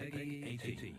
Peggy 18.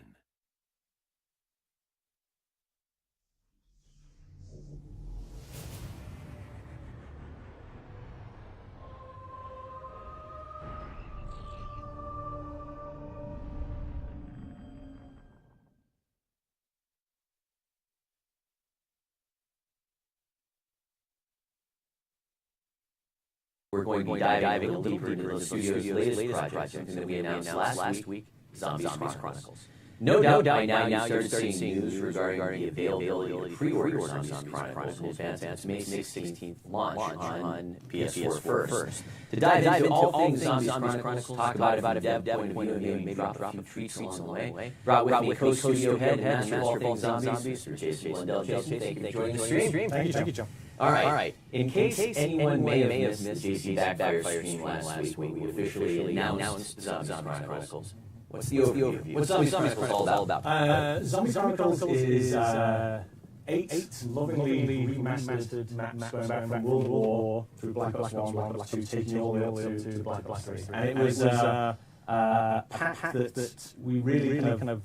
We're going to be diving a little deeper into the studio's latest project, something that we announced last week, Zombies Chronicles. No doubt by now you started seeing news regarding the availability of pre-order Zombies Chronicles in advance of its May 16th launch on PS4 first. To dive into all things Zombies Chronicles, talk about it from a dev point of view, and maybe drop a few treats along the way. Brought with me co-studio head and master of all things zombies, Mr. Jason Lindell. Jason, thank you for joining the stream. Thank you, Joe. All right. In case anyone may have missed JC Backfire stream last week, we officially announced Zombies Chronicles. What's the overview? What's Zombies Chronicles all about? Zombies Chronicles is 8 lovingly remastered maps going back from World War through Black Ops 1, Black Ops 2, taking all the way up to Black Ops 3. And it was a pack that we really kind of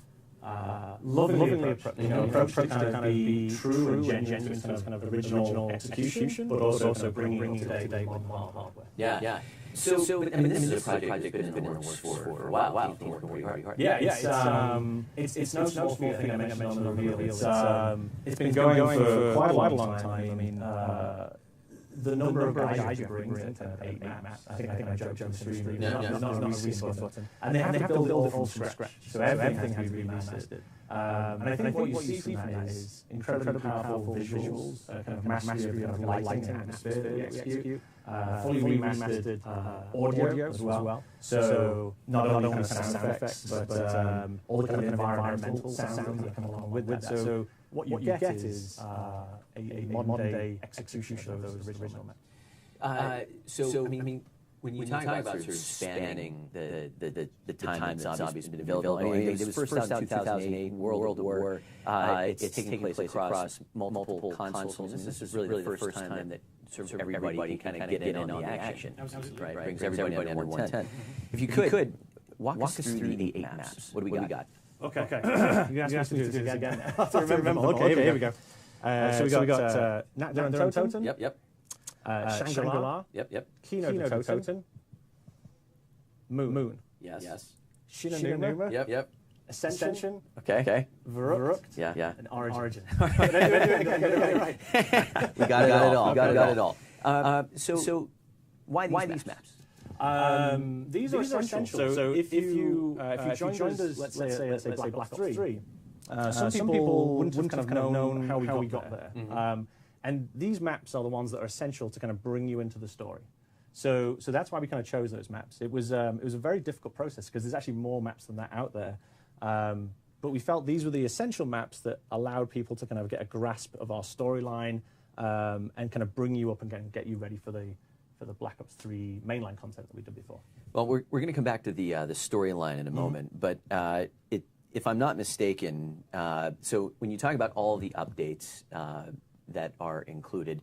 lovingly approached to kind of be true and genuine to kind of original execution, but also bringing today modern hardware. Yeah. So this is a project that's been in the works for a while. You've been working pretty hard. Yeah, it's no small thing I mentioned on the reveal. It's been going for quite a long time. I mean, the number of guys you bring to 8 maps. I think I joked on the stream. Not a resource button. And they have to build it from scratch. So everything has to be remastered. And I think what you see from that is incredibly powerful visuals, kind of mastery of lighting and atmosphere that we execute. Fully remastered audio as well. So not only kind of sound effects, but all the kind of environmental sounds that come along with that. So what you get is a modern-day execution of those original maps. So I mean, when you talk about sort of spanning the time that Zombies has been available, I mean, it was first out in 2008, World War. It's taking place across multiple consoles, and this is really the first time that sort of everybody can kind of get in on the action. Right, brings everybody under one tent. If you could, walk us through the 8 maps. What do we got? Okay. You asked me to do this again. I have to remember them. Okay, here we go. So we got Natder and Toten. Yep. Shangri-La. Yep. Kino de Toten. Moon. Yes. Shinanuma. Yep. Ascension. Okay. Verrucht. Yeah. And Origin. Right. We got it all. So why these maps? These are essential. So if you joined us, let's say Black Ops 3, some people wouldn't kind of known how we got there. Mm-hmm. And these maps are the ones that are essential to kind of bring you into the story. So that's why we kind of chose those maps. It was a very difficult process because there's actually more maps than that out there. But we felt these were the essential maps that allowed people to kind of get a grasp of our storyline and kind of bring you up and get you ready for the Black Ops 3 mainline content that we did before. Well, we're going to come back to the storyline in a moment, but if I'm not mistaken, so when you talk about all the updates that are included,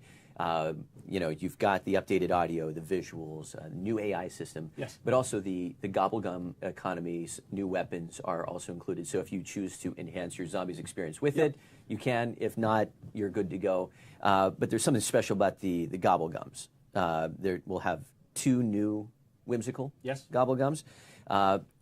you've got the updated audio, the visuals, new AI system, yes, but also the gobblegum economies, new weapons are also included. So if you choose to enhance your Zombies experience with it, you can. If not, you're good to go. But there's something special about the gobblegums. We'll have 2 new whimsical gobblegums.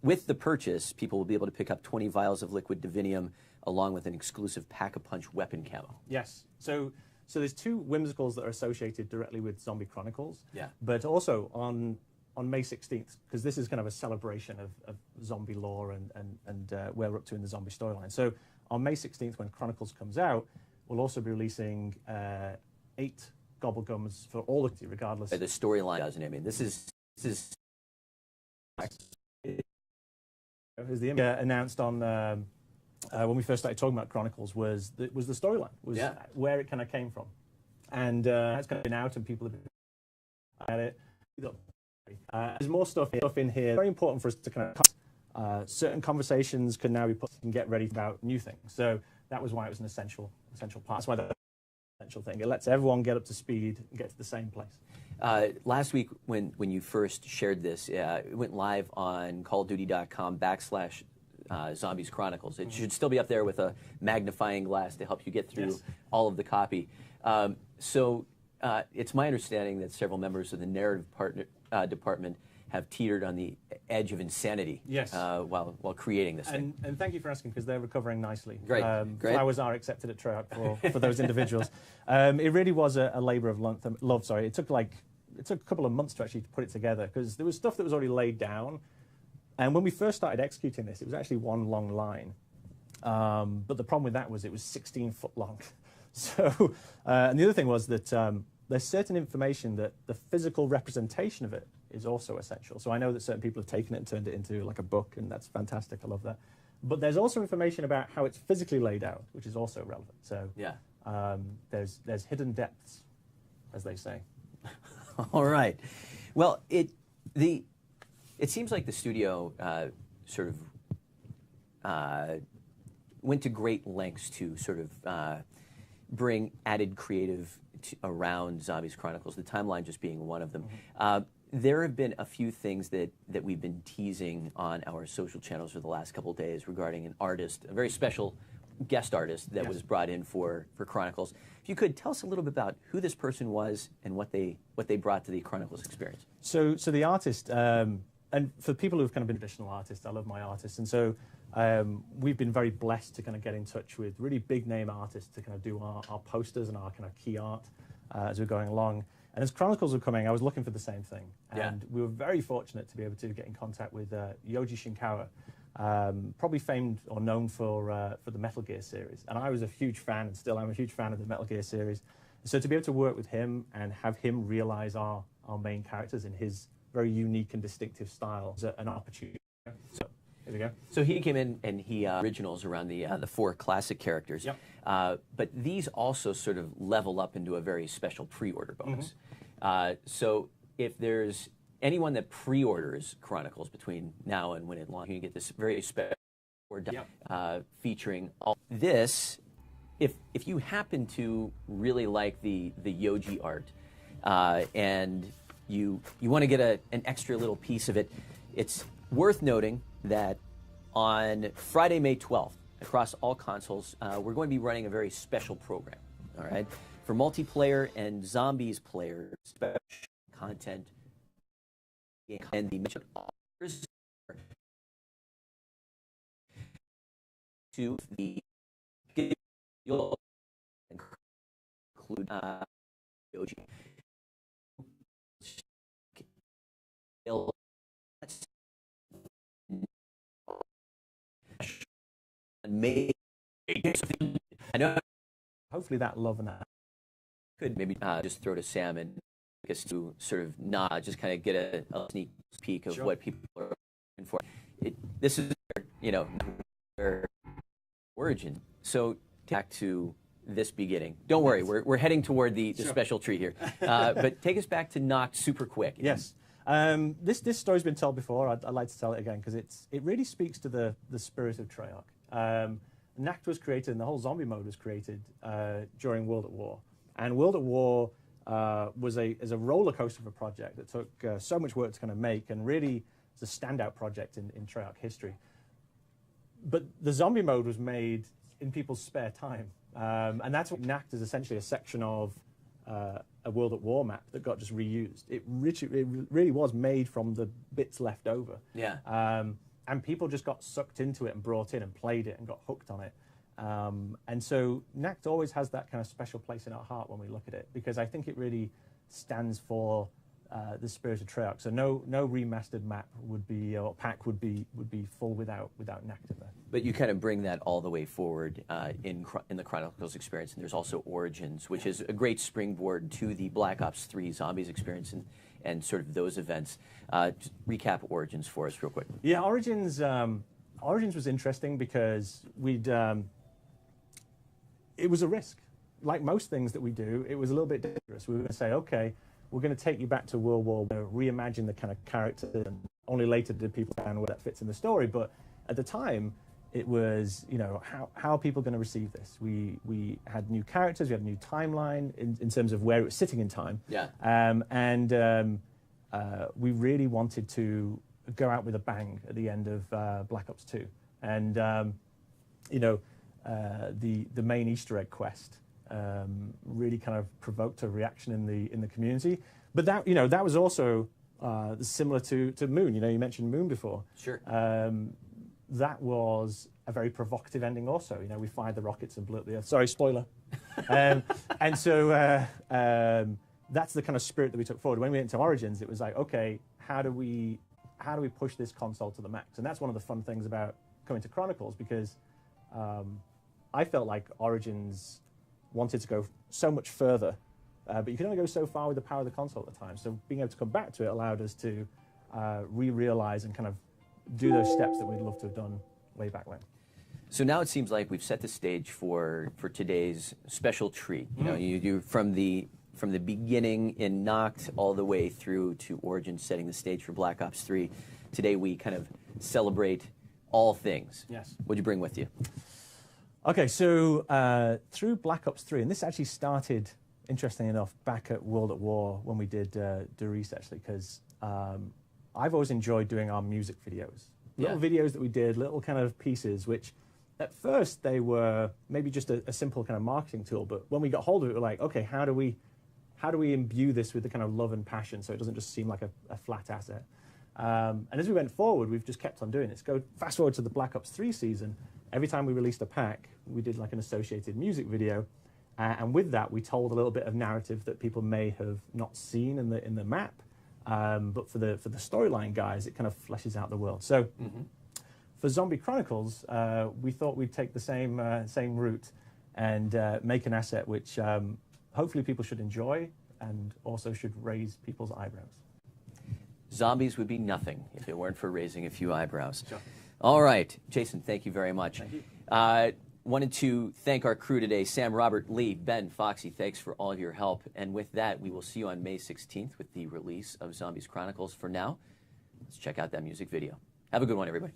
With the purchase, people will be able to pick up 20 vials of liquid divinium along with an exclusive Pack-a-Punch weapon camo. Yes. So there's 2 whimsicals that are associated directly with Zombie Chronicles. Yeah. But also on May 16th, because this is kind of a celebration of zombie lore and where we're up to in the zombie storyline. So on May 16th, when Chronicles comes out, we'll also be releasing 8 gobblegums for all of you, regardless. The storyline doesn't. I mean, this is. As the announced on when we first started talking about Chronicles was the storyline, where it kind of came from, and it's kind of been out and people have been at it. There's more stuff in here. Very important for us to kind of certain conversations can now be put and get ready about new things. So that was why it was an essential part. That's why the essential thing. It lets everyone get up to speed and get to the same place. Last week, when you first shared this, it went live on callofduty.com/ Zombies Chronicles. It should still be up there with a magnifying glass to help you get through all of the copy. It's my understanding that several members of the narrative department have teetered on the edge of insanity while creating this thing. And thank you for asking, because they're recovering nicely. Great. Flowers are accepted at Treyarch for those individuals. It really was a labour of love. Sorry, it took a couple of months to actually put it together, because there was stuff that was already laid down. And when we first started executing this, it was actually one long line. But the problem with that was it was 16 foot long. So, and the other thing was that there's certain information that the physical representation of it is also essential. So I know that certain people have taken it and turned it into like a book, and that's fantastic. I love that. But there's also information about how it's physically laid out, which is also relevant. So there's hidden depths, as they say. All right. Well, it seems like the studio sort of went to great lengths to sort of bring added creative around Zombies Chronicles, the timeline just being one of them. There have been a few things that we've been teasing on our social channels for the last couple of days regarding an artist, a very special guest artist that was brought in for Chronicles. If you could tell us a little bit about who this person was and what they brought to the Chronicles experience. So the artist, and for people who've kind of been traditional artists, I love my artists, and so we've been very blessed to kind of get in touch with really big name artists to kind of do our posters and our kind of key art as we're going along. And as Chronicles were coming, I was looking for the same thing. And we were very fortunate to be able to get in contact with Yoji Shinkawa, probably famed or known for the Metal Gear series. And I was a huge fan, and still am a huge fan of the Metal Gear series. So to be able to work with him and have him realize our main characters in his very unique and distinctive style was an opportunity. So here we go. So he came in and he originals around the 4 classic characters. But these also sort of level up into a very special pre-order bonus. So if there's anyone that pre-orders Chronicles between now and when it launches, you get this very special featuring all this. If you happen to really like the Yoji art and you want to get an extra little piece of it, it's worth noting that on Friday, May 12th, across all consoles, we're going to be running a very special program, all right? For multiplayer and zombies players, special content, and the mentioned offers to the you'll include Yoji. I know. Hopefully that love and that could maybe just throw to Sam and us to sort of nod, just kind of get a sneak peek of what people are looking for. This is their origin. So back to this beginning. Don't worry, we're heading toward the special treat here. But take us back to Noct super quick. Yes. This story's been told before. I'd like to tell it again because it really speaks to the spirit of Treyarch. Noct was created, and the whole zombie mode was created during World at War. And World at War was a roller coaster of a project that took so much work to kind of make, and really was a standout project in Treyarch history. But the zombie mode was made in people's spare time, and that's what Noct is essentially a section of a World at War map that got just reused. It really was made from the bits left over. And people just got sucked into it and brought in and played it and got hooked on it. And so Noct always has that kind of special place in our heart when we look at it, because I think it really stands for the spirit of Treyarch. So no remastered map would be, or pack would be full without Noct in there. But you kind of bring that all the way forward in the Chronicles experience, and there's also Origins, which is a great springboard to the Black Ops 3 Zombies experience and sort of those events. Just recap Origins for us real quick. Yeah, Origins was interesting because it was a risk. Like most things that we do, it was a little bit dangerous. We were going to say, okay, we're going to take you back to World War, reimagine the kind of character, and only later did people understand where that fits in the story. But at the time, it was, how are people going to receive this? We had new characters, we had a new timeline in terms of where it was sitting in time. We really wanted to go out with a bang at the end of Black Ops 2. And you know, the main Easter egg quest really kind of provoked a reaction in the community. But that, you know, that was also similar to Moon. You know, you mentioned Moon before. Sure. That was a very provocative ending also. You know, we fired the rockets and blew up the Earth. Sorry, spoiler. And so that's the kind of spirit that we took forward. When we went to Origins, it was like, okay, how do we push this console to the max? And that's one of the fun things about coming to Chronicles, because I felt like Origins wanted to go so much further, but you can only go so far with the power of the console at the time. So being able to come back to it allowed us to re-realize and kind of do those steps that we'd love to have done way back when. So now it seems like we've set the stage for today's special treat. You know, you from the beginning in Noct all the way through to Origins, setting the stage for Black Ops 3. Today we kind of celebrate all things. Yes. What'd you bring with you? Okay, so through Black Ops 3, and this actually started, interestingly enough, back at World at War when we did Doris, actually, because I've always enjoyed doing our music videos. Little videos that we did, little kind of pieces, which at first they were maybe just a simple kind of marketing tool, but when we got hold of it, we're like, okay, how do we imbue this with the kind of love and passion so it doesn't just seem like a flat asset? And as we went forward, we've just kept on doing this. Go fast forward to the Black Ops 3 season. Every time we released a pack, we did like an associated music video, and with that, we told a little bit of narrative that people may have not seen in the map, but for the storyline guys, it kind of fleshes out the world. So for Zombie Chronicles, we thought we'd take the same route and make an asset which hopefully people should enjoy and also should raise people's eyebrows. Zombies would be nothing if it weren't for raising a few eyebrows. Sure. All right, Jason, thank you very much. Thank you. Wanted to thank our crew today, Sam, Robert, Lee, Ben, Foxy. Thanks for all of your help. And with that, we will see you on May 16th with the release of Zombies Chronicles. For now, let's check out that music video. Have a good one, everybody.